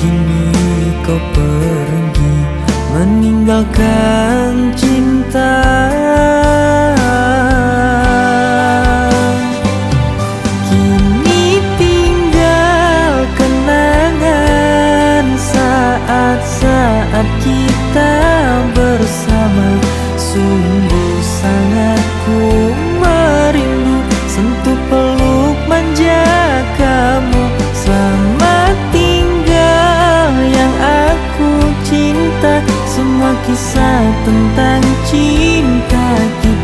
Kini kau pergi meninggalkan cinta. Kini tinggal kenangan saat-saat kita bersama. Sungguh sangat ku merindu sentuh peluk manja kamu. Selamat tinggal yang aku cinta. Semua kisah tentang cinta kita